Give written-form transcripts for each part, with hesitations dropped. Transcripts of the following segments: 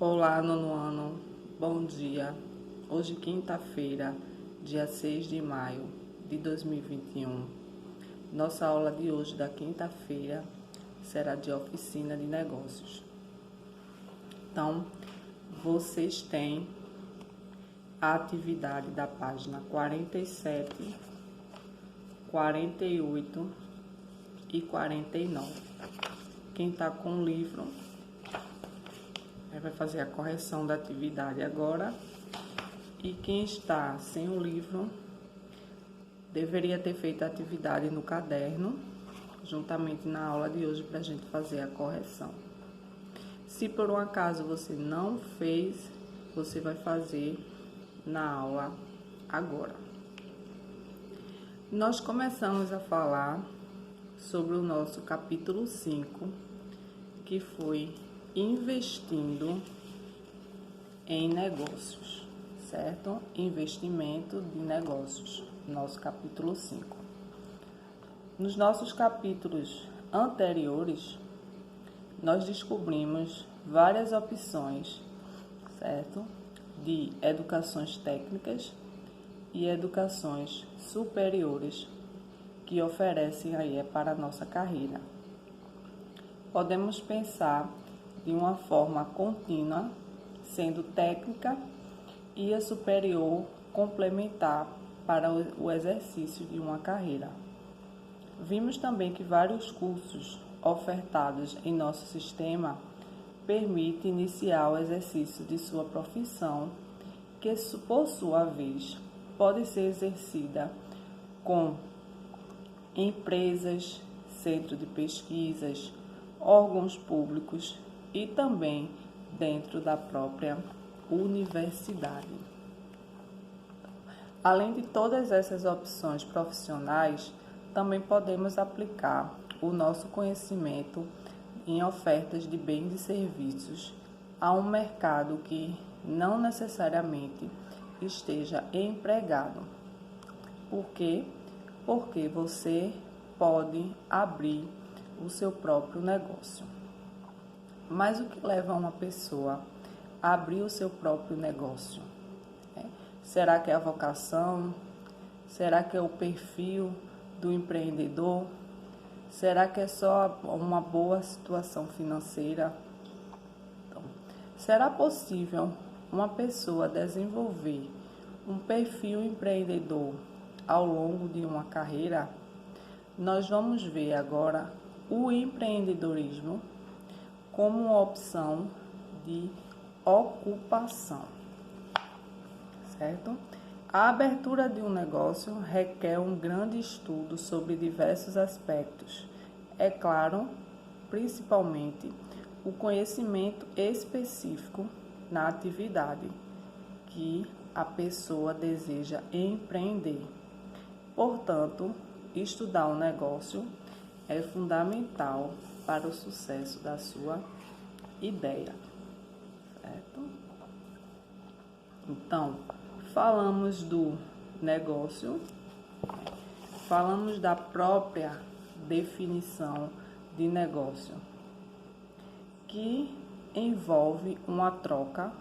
Olá, nono ano, bom dia. Hoje, quinta-feira, dia 6 de maio de 2021. Nossa aula de hoje, da quinta-feira, será de oficina de negócios. Então, vocês têm a atividade da página 47, 48 e 49. Quem está com o livro vai fazer a correção da atividade agora, e quem está sem o livro deveria ter feito a atividade no caderno, juntamente na aula de hoje, para a gente fazer a correção. Se por um acaso você não fez, você vai fazer na aula agora. Nós começamos a falar sobre o nosso capítulo 5, que foi investindo em negócios, certo? Investimento de negócios, nosso capítulo 5. Nos nossos capítulos anteriores, nós descobrimos várias opções, certo? De educações técnicas e educações superiores que oferecem aí para a nossa carreira. Podemos pensar de uma forma contínua, sendo técnica e a superior complementar para o exercício de uma carreira. Vimos também que vários cursos ofertados em nosso sistema permitem iniciar o exercício de sua profissão, que por sua vez pode ser exercida com empresas, centros de pesquisas, órgãos públicos e também dentro da própria universidade. Além de todas essas opções profissionais, também podemos aplicar o nosso conhecimento em ofertas de bens e serviços a um mercado que não necessariamente esteja empregado. Por quê? Porque você pode abrir o seu próprio negócio. Mas o que leva uma pessoa a abrir o seu próprio negócio? Será que é a vocação? Será que é o perfil do empreendedor? Será que é só uma boa situação financeira? Então, será possível uma pessoa desenvolver um perfil empreendedor ao longo de uma carreira? Nós vamos ver agora o empreendedorismo como uma opção de ocupação, certo? A abertura de um negócio requer um grande estudo sobre diversos aspectos. É claro, principalmente, o conhecimento específico na atividade que a pessoa deseja empreender. Portanto, estudar um negócio é fundamental para o sucesso da sua ideia, certo? Então, falamos do negócio, falamos da própria definição de negócio, que envolve uma troca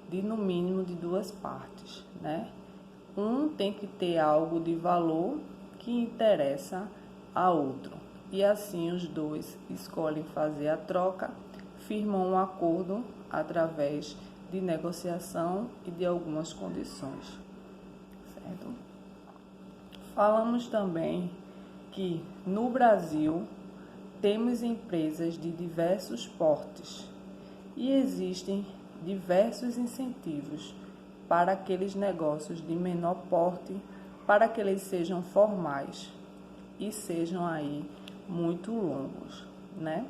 de no mínimo de duas partes, né? Um tem que ter algo de valor que interessa a outro. E assim os dois escolhem fazer a troca, firmam um acordo através de negociação e de algumas condições, certo? Falamos também que no Brasil temos empresas de diversos portes e existem diversos incentivos para aqueles negócios de menor porte, para que eles sejam formais e sejam aí muito longos, né?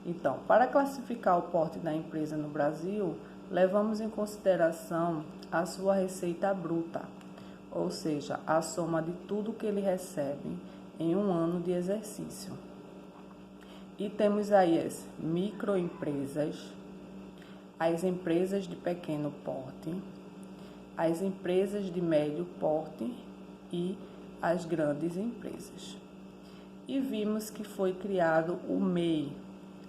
Então, para classificar o porte da empresa no Brasil, levamos em consideração a sua receita bruta, ou seja, a soma de tudo que ele recebe em um ano de exercício. E temos aí as microempresas, as empresas de pequeno porte, as empresas de médio porte e as grandes empresas. E vimos que foi criado o MEI,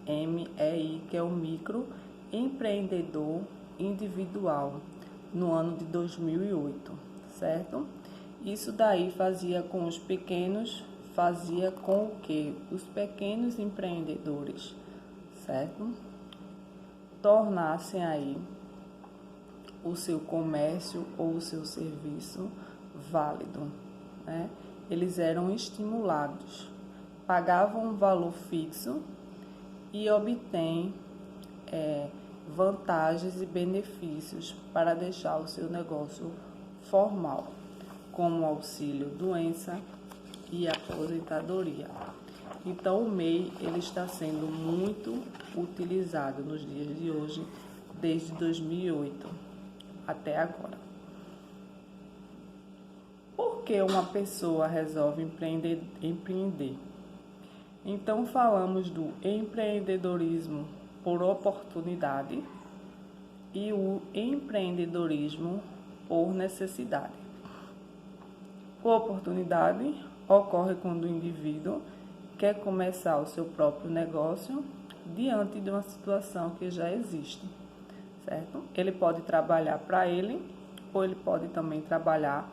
MEI, que é o micro empreendedor individual no ano de 2008, certo? Isso daí fazia com os pequenos, fazia com que os pequenos empreendedores, certo? Tornassem aí o seu comércio ou o seu serviço válido, né? Eles eram estimulados, pagavam um valor fixo e obtêm vantagens e benefícios para deixar o seu negócio formal, como auxílio doença e aposentadoria. Então, o MEI ele está sendo muito utilizado nos dias de hoje, desde 2008 até agora. Por que uma pessoa resolve empreender? Então, falamos do empreendedorismo por oportunidade e o empreendedorismo por necessidade. Por oportunidade, ocorre quando o indivíduo quer começar o seu próprio negócio diante de uma situação que já existe, certo? Ele pode trabalhar para ele ou ele pode também trabalhar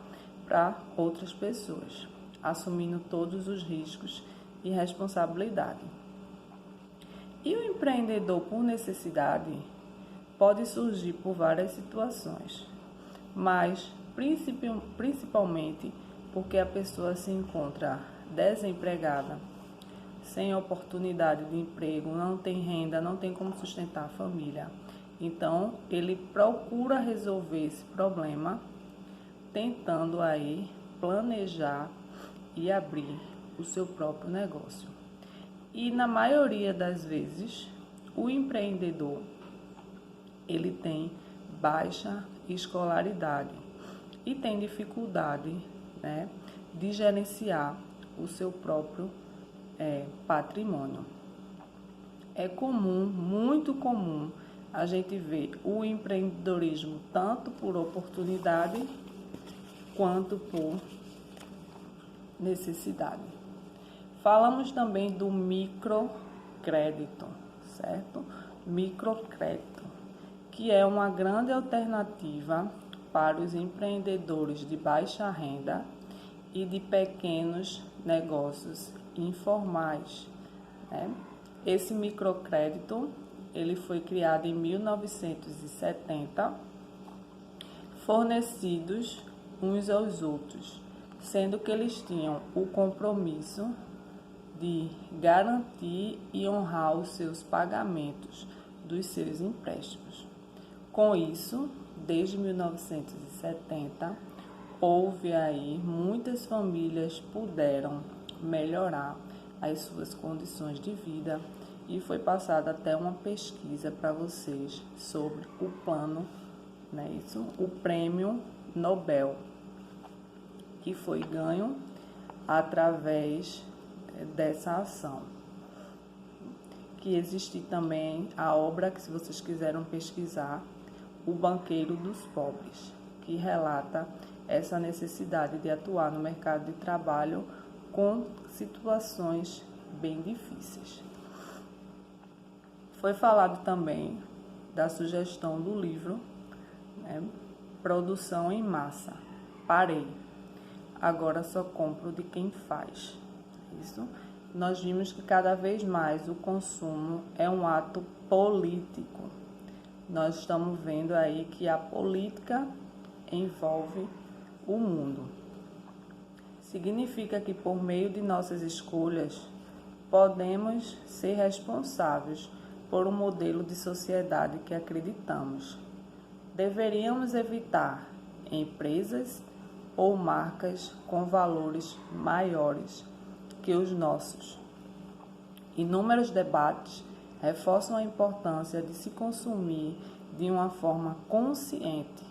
para outras pessoas, assumindo todos os riscos e responsabilidade. E o empreendedor por necessidade pode surgir por várias situações, mas principalmente porque a pessoa se encontra desempregada, sem oportunidade de emprego, não tem renda, não tem como sustentar a família. Então, ele procura resolver esse problema, tentando aí planejar e abrir o seu próprio negócio. E na maioria das vezes, o empreendedor, ele tem baixa escolaridade e tem dificuldade, né, de gerenciar o seu próprio patrimônio. É comum, muito comum, a gente ver o empreendedorismo tanto por oportunidade quanto por necessidade. Falamos também do microcrédito, certo? Microcrédito, que é uma grande alternativa para os empreendedores de baixa renda e de pequenos negócios informais, né? Esse microcrédito, ele foi criado em 1970, fornecidos uns aos outros, sendo que eles tinham o compromisso de garantir e honrar os seus pagamentos dos seus empréstimos. Com isso, desde 1970, houve aí muitas famílias puderam melhorar as suas condições de vida e foi passada até uma pesquisa para vocês sobre o plano, né, o prêmio Nobel, que foi ganho através dessa ação. Que existe também a obra, que se vocês quiserem pesquisar, O Banqueiro dos Pobres, que relata essa necessidade de atuar no mercado de trabalho com situações bem difíceis. Foi falado também da sugestão do livro, né, Produção em Massa. Parei. Agora só compro de quem faz. Isso. Nós vimos que cada vez mais o consumo é um ato político. Nós estamos vendo aí que a política envolve o mundo. Significa que por meio de nossas escolhas podemos ser responsáveis por um modelo de sociedade que acreditamos. Deveríamos evitar empresas ou marcas com valores maiores que os nossos. Inúmeros debates reforçam a importância de se consumir de uma forma consciente,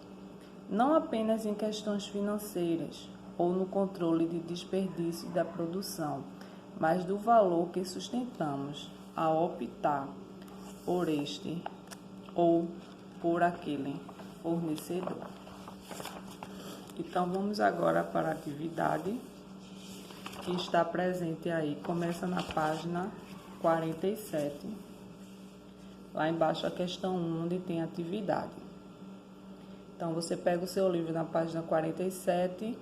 não apenas em questões financeiras ou no controle de desperdício da produção, mas do valor que sustentamos ao optar por este ou por aquele fornecedor. Então, vamos agora para a atividade que está presente aí. Começa na página 47. lá embaixo a questão 1, onde tem atividade. Então, você pega o seu livro na página 47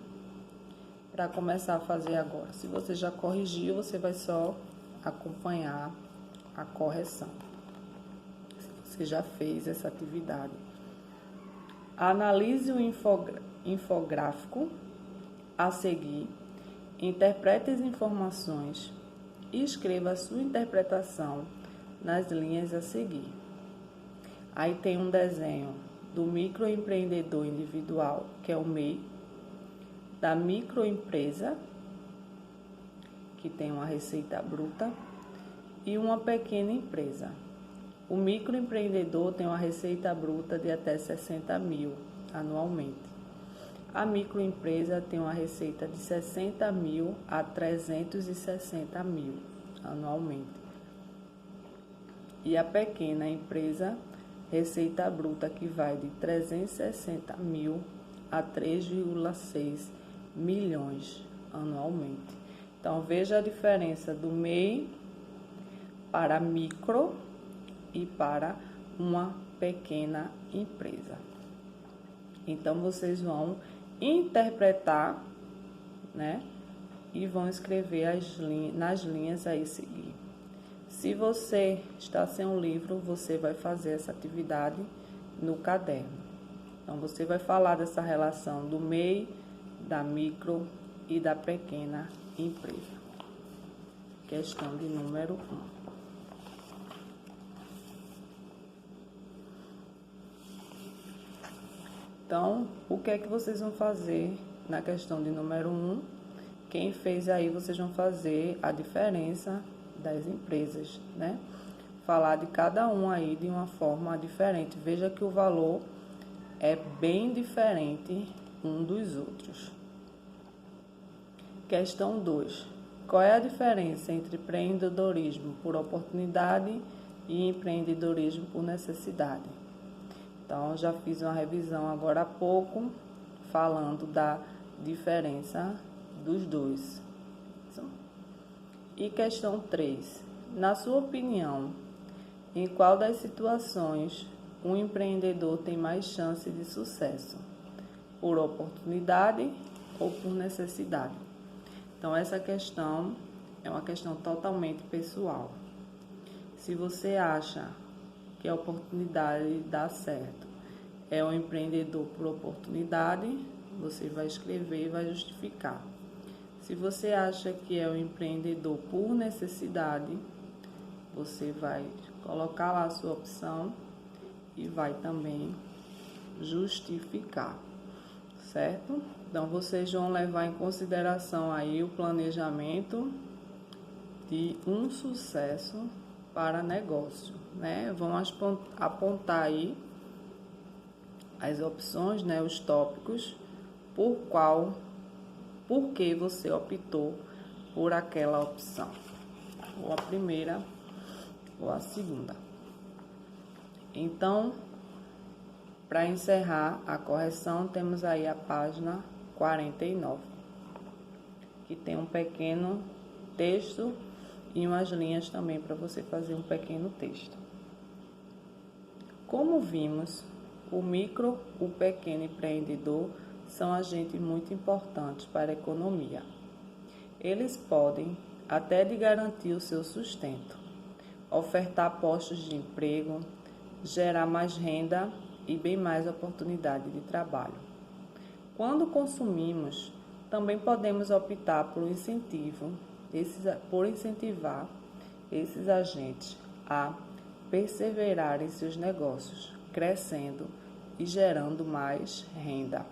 para começar a fazer agora. Se você já corrigiu, você vai só acompanhar a correção. Se você já fez essa atividade. Analise o infográfico a seguir, interprete as informações e escreva a sua interpretação nas linhas a seguir. Aí tem um desenho do microempreendedor individual, que é o MEI, da microempresa, que tem uma receita bruta, e uma pequena empresa. O microempreendedor tem uma receita bruta de até 60 mil anualmente. A microempresa tem uma receita de 60 mil a 360 mil anualmente. E a pequena empresa, receita bruta que vai de 360 mil a 3,6 milhões anualmente. Então, veja a diferença do MEI para micro e para uma pequena empresa. Então, vocês vão interpretar, né? E vão escrever nas linhas aí seguir. Se você está sem um livro, você vai fazer essa atividade no caderno. Então, você vai falar dessa relação do MEI, da micro e da pequena empresa. Questão de número 1. Então, o que é que vocês vão fazer na questão de número 1? Quem fez aí, vocês vão fazer a diferença das empresas, né? Falar de cada um aí de uma forma diferente. Veja que o valor é bem diferente um dos outros. Questão 2. Qual é a diferença entre empreendedorismo por oportunidade e empreendedorismo por necessidade? Então, já fiz uma revisão agora há pouco, falando da diferença dos dois. E questão 3. Na sua opinião, em qual das situações um empreendedor tem mais chance de sucesso? Por oportunidade ou por necessidade? Então, essa questão é uma questão totalmente pessoal. Se você acha que a oportunidade dá certo, é um empreendedor por oportunidade, você vai escrever e vai justificar. Se você acha que é um empreendedor por necessidade, você vai colocar lá a sua opção e vai também justificar, certo? Então, vocês vão levar em consideração aí o planejamento de um sucesso para negócio, né? Vão apontar aí as opções, né? Os tópicos por que você optou por aquela opção, ou a primeira ou a segunda. Então, para encerrar a correção, temos aí a página 49, que tem um pequeno texto e umas linhas também para você fazer um pequeno texto. Como vimos, o micro, o pequeno empreendedor são agentes muito importantes para a economia. Eles podem até de garantir o seu sustento, ofertar postos de emprego, gerar mais renda e bem mais oportunidade de trabalho. Quando consumimos, também podemos optar por incentivar esses agentes a perseverar em seus negócios, crescendo e gerando mais renda.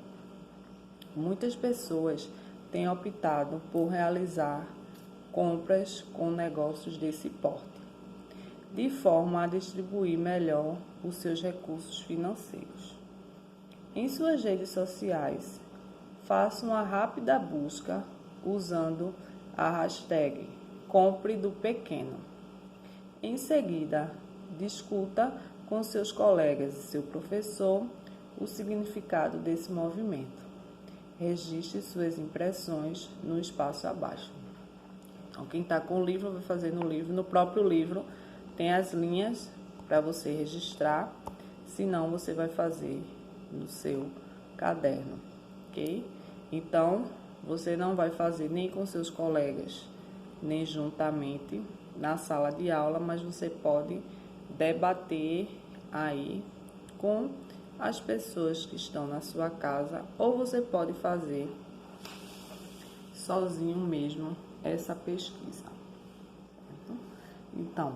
Muitas pessoas têm optado por realizar compras com negócios desse porte, de forma a distribuir melhor os seus recursos financeiros. Em suas redes sociais, faça uma rápida busca usando a hashtag Compre do Pequeno. Em seguida, discuta com seus colegas e seu professor o significado desse movimento. Registre suas impressões no espaço abaixo. Então, quem está com o livro vai fazer no livro. No próprio livro tem as linhas para você registrar, senão você vai fazer no seu caderno, ok? Então, você não vai fazer nem com seus colegas, nem juntamente na sala de aula, mas você pode debater aí com as pessoas que estão na sua casa, ou você pode fazer sozinho mesmo essa pesquisa. Então,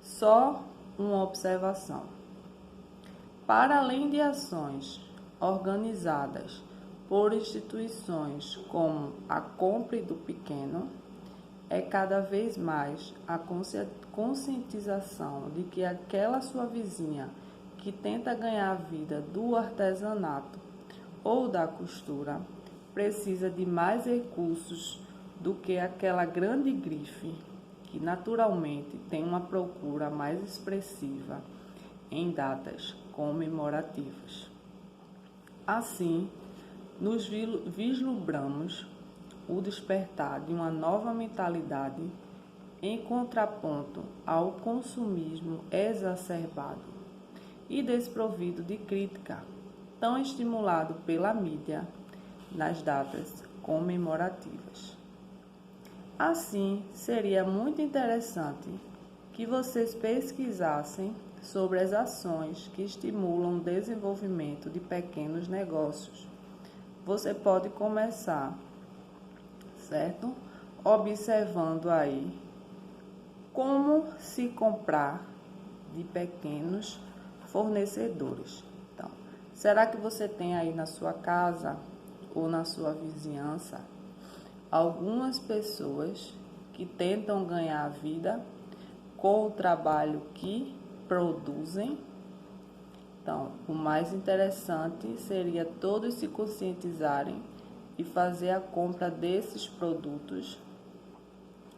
só uma observação. Para além de ações organizadas por instituições como a Compre do Pequeno, é cada vez mais a conscientização de que aquela sua vizinha que tenta ganhar a vida do artesanato ou da costura precisa de mais recursos do que aquela grande grife que naturalmente tem uma procura mais expressiva em datas comemorativas. Assim, nos vislumbramos o despertar de uma nova mentalidade em contraponto ao consumismo exacerbado e desprovido de crítica, tão estimulado pela mídia nas datas comemorativas. Assim, seria muito interessante que vocês pesquisassem sobre as ações que estimulam o desenvolvimento de pequenos negócios. Você pode começar, certo? Observando aí como se comprar de pequenos fornecedores. Então, será que você tem aí na sua casa ou na sua vizinhança algumas pessoas que tentam ganhar a vida com o trabalho que produzem? Então, o mais interessante seria todos se conscientizarem e fazer a compra desses produtos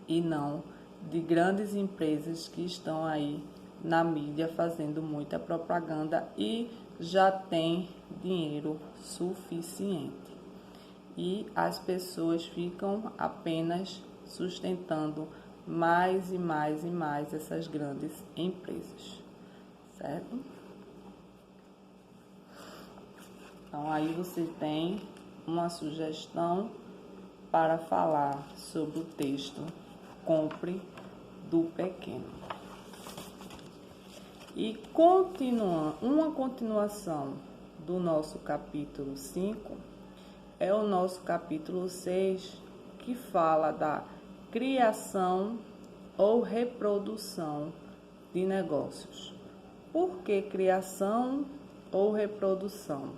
e não de grandes empresas que estão aí na mídia fazendo muita propaganda e já tem dinheiro suficiente. E as pessoas ficam apenas sustentando mais e mais e mais essas grandes empresas, certo? Então, aí você tem uma sugestão para falar sobre o texto Compre do Pequeno. E uma continuação do nosso capítulo 5 é o nosso capítulo 6, que fala da criação ou reprodução de negócios. Por que criação ou reprodução?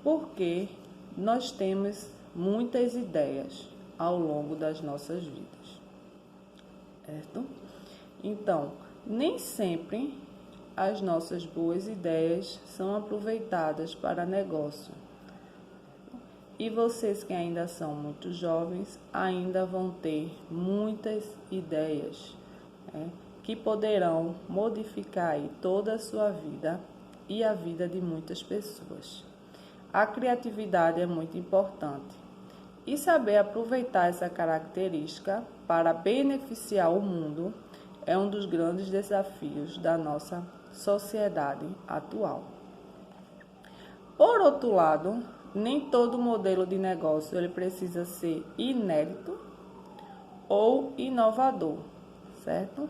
Porque nós temos muitas ideias ao longo das nossas vidas, certo? Então, nem sempre as nossas boas ideias são aproveitadas para negócio. E vocês que ainda são muito jovens, ainda vão ter muitas ideias, né, que poderão modificar aí toda a sua vida e a vida de muitas pessoas. A criatividade é muito importante e saber aproveitar essa característica para beneficiar o mundo é um dos grandes desafios da nossa sociedade atual. Por outro lado, nem todo modelo de negócio ele precisa ser inédito ou inovador, certo?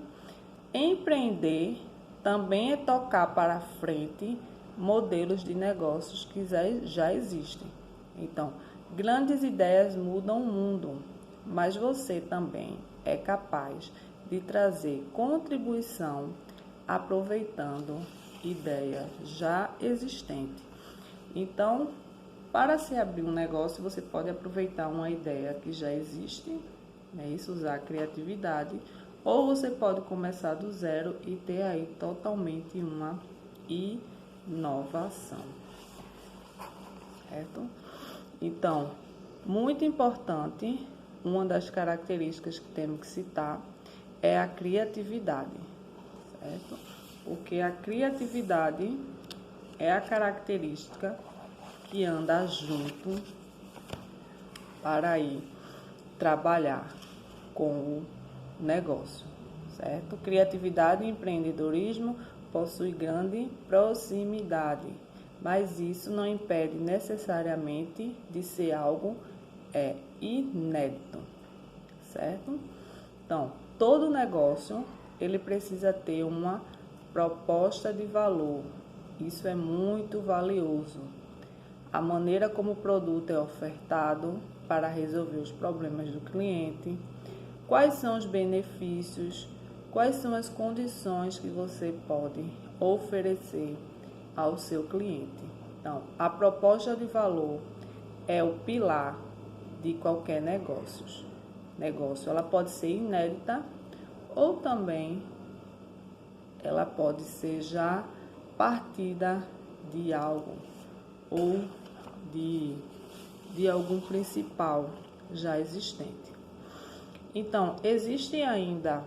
Empreender também é tocar para frente modelos de negócios que já existem. Então, grandes ideias mudam o mundo, mas você também é capaz de trazer contribuição aproveitando ideias já existentes. Então, para se abrir um negócio, você pode aproveitar uma ideia que já existe, né? Isso, usar a criatividade, ou você pode começar do zero e ter aí totalmente uma inovação, certo? Então, muito importante, uma das características que temos que citar é a criatividade, certo? Porque a criatividade é a característica que anda junto para ir trabalhar com o negócio, certo? Criatividade e empreendedorismo possuem grande proximidade, mas isso não impede necessariamente de ser algo inédito, certo? Então, todo negócio ele precisa ter uma proposta de valor. Isso é muito valioso. A maneira como o produto é ofertado para resolver os problemas do cliente, quais são os benefícios, quais são as condições que você pode oferecer ao seu cliente. Então, a proposta de valor é o pilar de qualquer negócio. Ela pode ser inédita ou também ela pode ser já partida de algo ou de algum principal já existente. Então, existe ainda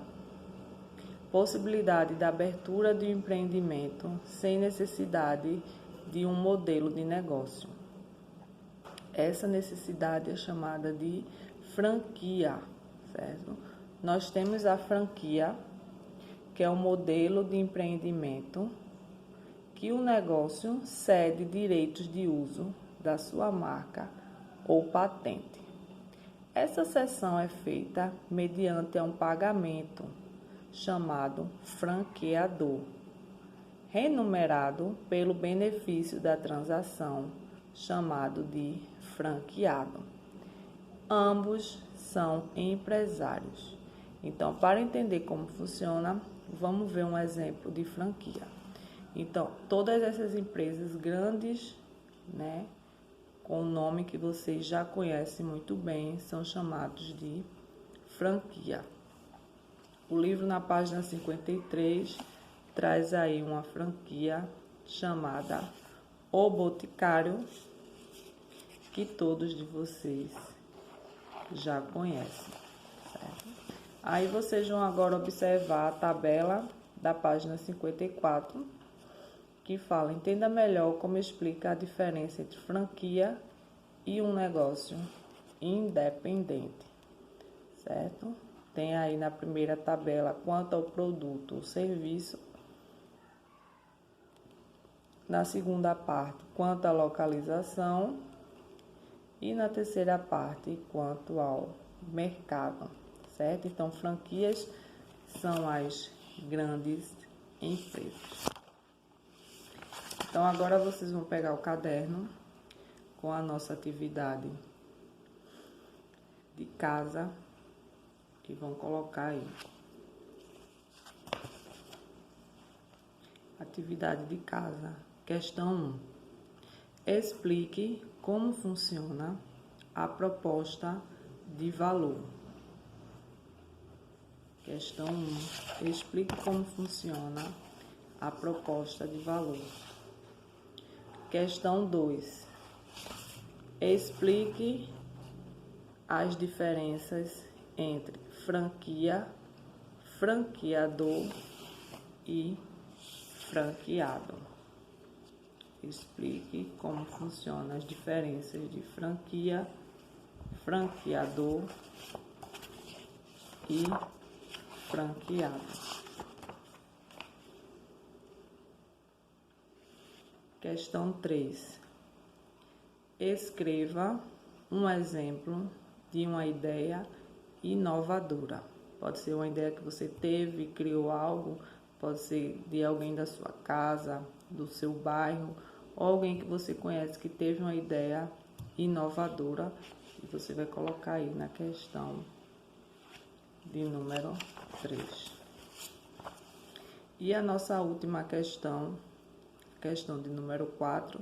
possibilidade da abertura de um empreendimento sem necessidade de um modelo de negócio. Essa necessidade é chamada de franquia, certo? Nós temos a franquia, que é um modelo de empreendimento que o negócio cede direitos de uso da sua marca ou patente. Essa cessão é feita mediante um pagamento chamado franqueador, remunerado pelo benefício da transação, chamado de franqueado. Ambos são empresários. Então, para entender como funciona, vamos ver um exemplo de franquia. Então, todas essas empresas grandes, né, com o nome que vocês já conhecem muito bem, são chamados de franquia. O livro, na página 53, traz aí uma franquia chamada O Boticário, que todos de vocês já conhecem, certo? Aí vocês vão agora observar a tabela da página 54, que fala: entenda melhor como explica a diferença entre franquia e um negócio independente, certo? Tem aí na primeira tabela quanto ao produto ou serviço. Na segunda parte, quanto à localização. E na terceira parte, quanto ao mercado, certo? Então, franquias são as grandes empresas. Então, agora vocês vão pegar o caderno com a nossa atividade de casa e vão colocar aí. Atividade de casa, questão 1. Explique como funciona a proposta de valor. Questão 1. Explique como funciona a proposta de valor. Questão 2. Explique as diferenças entre franquia, franqueador e franqueado. Explique como funcionam as diferenças de franquia, franqueador e franqueado. Questão 3. Escreva um exemplo de uma ideia inovadora. Pode ser uma ideia que você teve, criou algo, pode ser de alguém da sua casa, do seu bairro, ou alguém que você conhece que teve uma ideia inovadora, e você vai colocar aí na questão de número 3. E a nossa última questão, questão de número 4,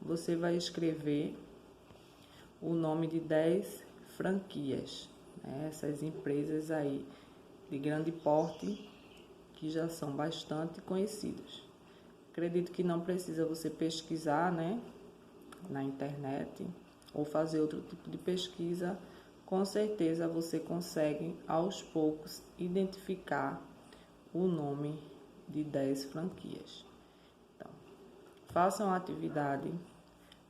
você vai escrever o nome de 10 franquias, né? Essas empresas aí de grande porte que já são bastante conhecidas. Acredito que não precisa você pesquisar, né, na internet ou fazer outro tipo de pesquisa. Com certeza você consegue aos poucos identificar o nome de 10 franquias. Então, façam a atividade,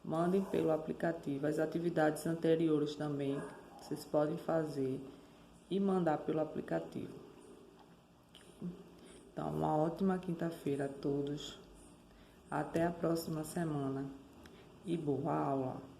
mandem pelo aplicativo. As atividades anteriores também vocês podem fazer e mandar pelo aplicativo. Então, uma ótima quinta-feira a todos. Até a próxima semana e boa aula!